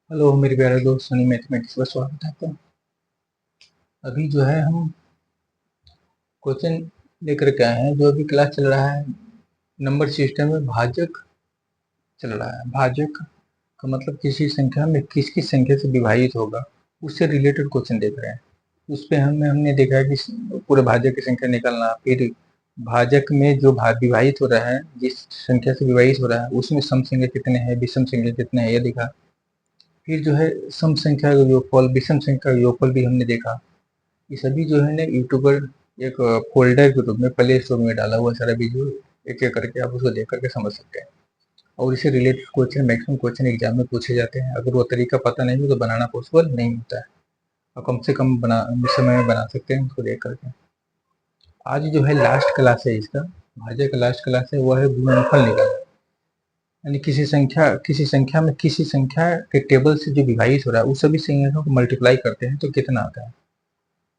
Hello मेरे प्यारे दोस्त सनी मैथमेटिक्स में स्वागत है आपका। अभी जो है हम क्वेश्चन लेकर के आए हैं। जो अभी क्लास चल रहा है नंबर सिस्टम में भाजक चल रहा है। भाजक का मतलब किसी संख्या में किस किस संख्या से विभाजित होगा उससे रिलेटेड क्वेश्चन देख रहे हैं। उस पे हमने देखा है कि पूरे भाजक की संख्या निकालना, फिर भाजक में जो विभाजित हो रहा है, जिस संख्या से विभाजित हो रहा है उसमें सम संख्या कितने हैं, विषम संख्या कितने हैं, ये देखा। फिर जो है सम संख्या का योगफल, विषम संख्या का योगफल भी हमने देखा। ये सभी जो है ना यूट्यूब पर एक फ़ोल्डर के रूप में प्ले स्टोर में डाला हुआ सारा वीडियो, एक-एक करके आप उसको देख कर के समझ सकते हैं। और इससे related question maximum question exam में पूछे जाते हैं। अगर वो तरीका पता नहीं हो तो बनाना पॉसिबल नहीं होता है, और कम से कम समय में बना सकते हैं उसको देख कर के। आज जो है लास्ट क्लास है इसका, भाज्य का लास्ट क्लास है, वो है गुणनफल निकालना। यानी किसी संख्या में किसी संख्या के टेबल से जो विभाजित हो रहा है उस सभी संख्याओं को मल्टीप्लाई करते हैं तो कितना आता है।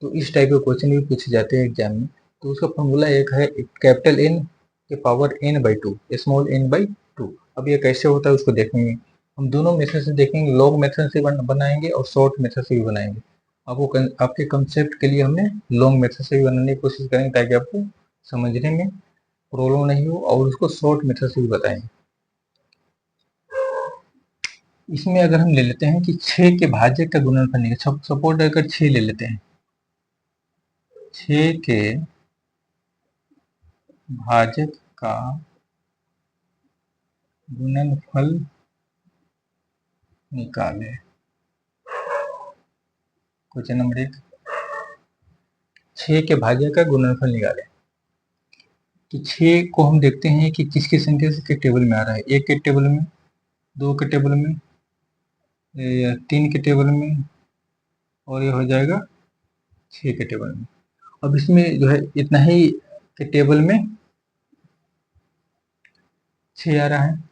तो इस टाइप के क्वेश्चन भी पूछे जाते हैं एग्जाम में। तो उसका फॉर्मूला एक है कैपिटल एन के power N by two, small N by two. अब ये कैसे होता है उसको देखेंगे। हम दोनों मेथड से देखेंगे, लॉग मेथड से बनाएंगे और शॉर्ट मेथड से भी बनाएंगे। आपके कंसेप्ट के लिए हमने लॉन्ग मेथड से भी बनाने की कोशिश करेंगे ताकि आपको समझने में प्रॉब्लम नहीं हो, और उसको शॉर्ट मेथड से भी बताएंगे। इसमें अगर हम ले लेते हैं कि 6 के भाज्य का गुणनफल निकालें, सपोर्ट अगर 6 ले लेते हैं, 6 के भाजक का गुणनफल निकालें। क्वेश्चन नंबर 1, 6 के भाजक का गुणनफल निकालें। तो 6 को हम देखते हैं कि किसकी संख्या से किस टेबल में आ रहा है। 1 के टेबल में, 2 के टेबल में, 3 के टेबल में, और ये हो जाएगा 6 के टेबल में। अब इसमें जो है इतना ही के टेबल में 6 आ रहा है।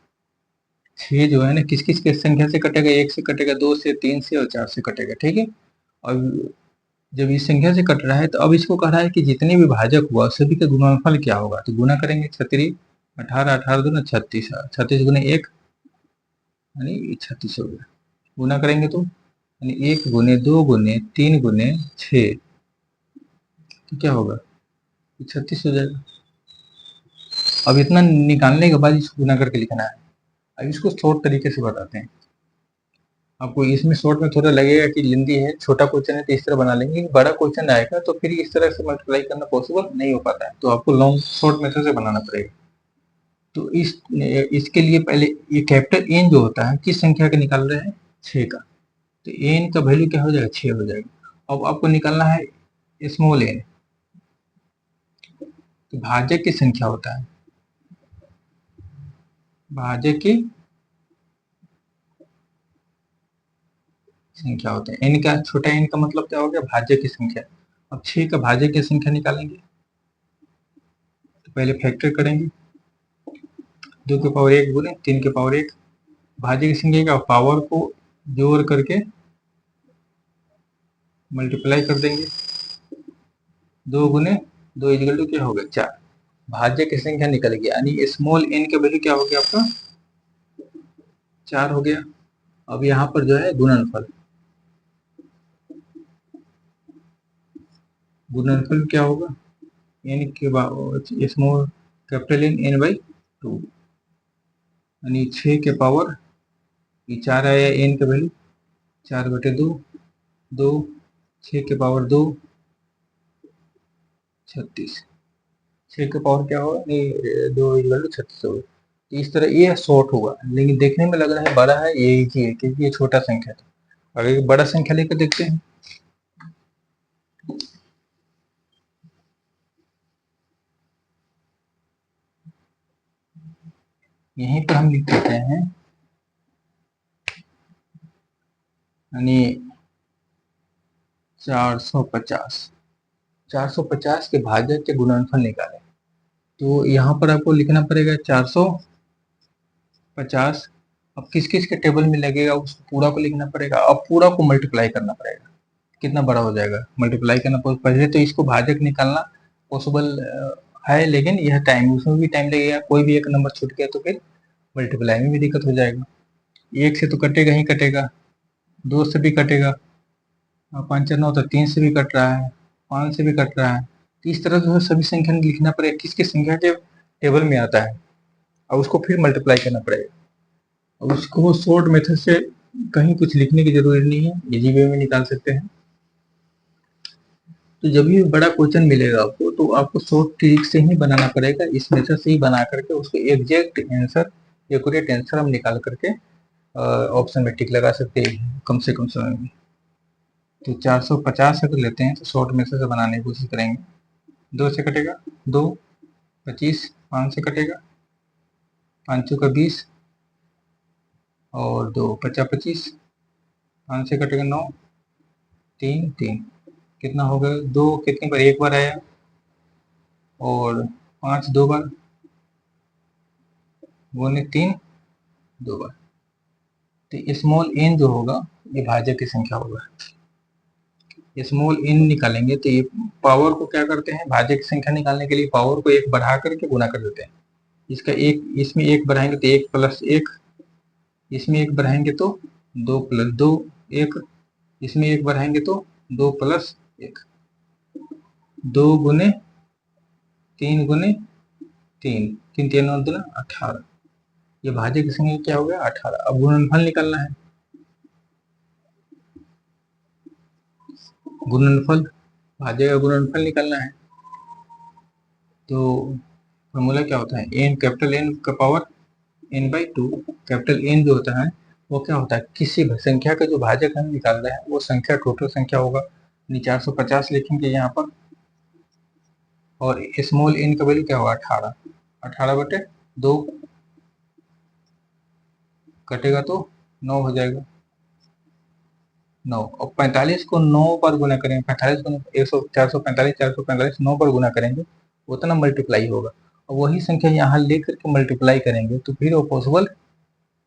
6 जो है ना किस किस के संख्या से कटेगा, 1 से कटेगा, 2 से, 3 से और 4 से कटेगा। ठीक है। और जब इस संख्या से कट रहा है तो अब इसको कह रहा है कि जितने भी भाजक हुआ सभी का गुणनफल क्या होगा। तो गुना करेंगे, 36 18 18 दूना 36, 36 गुने 1 यानी 36 हो गया। गुना करेंगे तो यानी 1 गुने 2 गुने 3 गुने 6, तो क्या होगा, 36 हो जाएगा। अब इतना निकालने के बाद इसको गुना करके लिखना है। अब इसको शॉर्ट तरीके से बताते हैं आपको। इसमें शॉर्ट में थोड़ा लगेगा कि लेंदी है, छोटा क्वेश्चन है तो इस तरह बना लेंगे। बड़ा क्वेश्चन आएगा तो फिर इस तरह से मल्टीप्लाई करना पॉसिबल नहीं हो पाता है, तो आपको लॉन्ग शॉर्ट मेथड से बनाना पड़ेगा। तो इसके लिए पहले ये कैपिटल एन जो होता है किस संख्या का निकाल रहे हैं, 6 का। तो एन का वैल्यू क्या हो जाएगा, 6 हो जाएगा। अब आपको निकालना है स्मॉल एन। तो भाजक की संख्या होता है, भाजक की संख्या होते हैं। एन का, छोटा एन का मतलब क्या हो गया, भाज्य की संख्या। अब 6 का भाज्य की संख्या निकालेंगे तो पहले फैक्टर करेंगे, 2 के पावर 1 गुने 3 के पावर 1। भाज्य की संख्या का पावर को जोड़ करके मल्टीप्लाई कर देंगे, 2 गुने 2 इक्वल टू क्या हो गया, 4। भाज्य की संख्या निकल गया, यानी स्मॉल एन का वैल्यू क्या हो गया आपका, 4 हो गया। अब यहाँ पर जो है गुणनफल, गुणनफल क्या होगा, एन के small capital N, N by 2, यानी 6 के पावर, ये 4 आया एन का वैल्यू, 4 बटे 2, 2, 6 के पावर 2, 36। 6 के पावर क्या होगा, ये 2 इक्वल टू 36 होगा। तो इस तरह ये शॉर्ट होगा, लेकिन देखने में लग रहा है बड़ा है, ये इजी है क्योंकि ये छोटा संख्या था। अगर एक बड़ा संख्या लेकर देखते हैं, यहीं पर हम लिख देते हैं, यानी 450। 450 के भाजक के गुणनफल निकालें। तो यहाँ पर आपको लिखना पड़ेगा 450। अब किस किस के टेबल में लगेगा उसको पूरा को लिखना पड़ेगा। अब पूरा को मल्टीप्लाई करना पड़ेगा, कितना बड़ा हो जाएगा, मल्टीप्लाई करना पहले तो इसको भाजक निकालना पॉसिबल है, लेकिन यह टाइम, उसमें भी टाइम लगेगा। कोई भी एक नंबर छूट गया तो फिर मल्टीप्लाई में भी दिक्कत हो जाएगा। 1 से तो कटेगा ही कटेगा, 2 से भी कटेगा, 5 4 9 तो 3 से भी कट रहा है, 5 से भी कट रहा है। तो इस तरह जो है सभी संख्या लिखना पड़ेगा, किसकी संख्या के टेबल में आता है, और उसको फिर मल्टीप्लाई करना पड़ेगा। और उसको शॉर्ट मेथड से कहीं कुछ लिखने की जरूरत नहीं है, इजी वे में निकाल सकते हैं। तो जब भी बड़ा क्वेश्चन मिलेगा आपको, तो आपको शॉर्ट ट्रिक से ही बनाना पड़ेगा, इस मेथड से ही बना करके उसको एग्जैक्ट आंसर, एक्यूरेट आंसर हम निकाल करके ऑप्शन में टिक लगा सकते हैं कम से कम समय में। तो 450 अगर लेते हैं तो शॉर्ट मेथड से बनाने की कोशिश करेंगे। 2 से कटेगा 2, 25, 5 से कटेगा 5 का 20 और 2 50 25, 5 से कटेगा 9, 3 3, कितना हो गया 2 कितनी बार, एक बार आया, और 5 2 बार, गुने 3 2 बार। तो स्मॉल n जो होगा ये भाजक की संख्या होगा। स्मॉल n निकालेंगे तो ये पावर को क्या करते हैं, भाजक की संख्या निकालने के लिए पावर को 1 बढ़ा करके गुना कर देते हैं। इसका एक, इसमें 1 बढ़ाएंगे तो 1 प्लस 1, इसमें 1 बढ़ाएंगे तो 2 प्लस 2 1, इसमें 1 बढ़ाएंगे तो 2 प्लस 1, 2 गुने 3 गुने 3, 3 3 9 2 18। ये भाज्य की संख्या क्या हो गया 18। अब गुणनफल निकालना है, गुणनफल, भाज्य का गुणनफल निकालना है। तो फॉर्मूला क्या होता है, एन, कैपिटल एन का power n by 2। Capital N जो होता है वो क्या होता है, किसी भी संख्या का जो भाजक हम निकाल रहे हैं वो संख्या टोटल संख्या होगा, 450 लिखेंगे यहाँ पर, और स्मॉल एन का वैल्यू क्या होगा 18, 18 बटे 2 कटेगा तो 9 हो जाएगा, 9। और 45 को 9 पर गुना करेंगे, 45 को 100 445 445 9 पर गुना करेंगे, उतना मल्टीप्लाई होगा, और वही संख्या यहाँ लेकर के मल्टीप्लाई करेंगे तो फिर वो पॉसिबल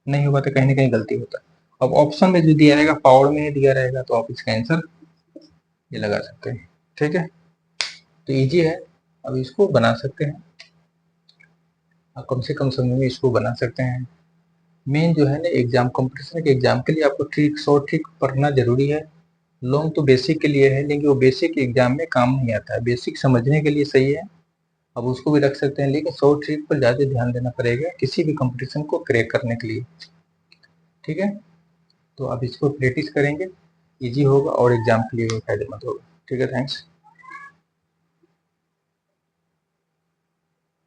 नहीं होगा, तो कहीं ना कहीं गलती होता है। अब ऑप्शन में जो दिया रहेगा पावर में ही दिया रहेगा, तो आप इसका आंसर ये लगा सकते हैं। ठीक है, तो इजी है, अब इसको बना सकते हैं, आप कम से कम समय में इसको बना सकते हैं। मेन जो है ना एग्जाम, कंपटीशन के एग्जाम के लिए आपको ट्रिक, शॉर्ट ट्रिक पढ़ना जरूरी है। लॉन्ग तो बेसिक के लिए है, लेकिन वो बेसिक एग्जाम में काम नहीं आता है, बेसिक समझने के लिए सही है, अब उसको भी रख सकते हैं, लेकिन शॉर्ट ट्रिक पर ज़्यादा ध्यान देना पड़ेगा किसी भी कंपटीशन को क्रैक करने के लिए। ठीक है, तो आप इसको प्रैक्टिस करेंगे, इजी होगा और एग्जाम के लिए फायदेमंद होगा। ठीक है, थैंक्स।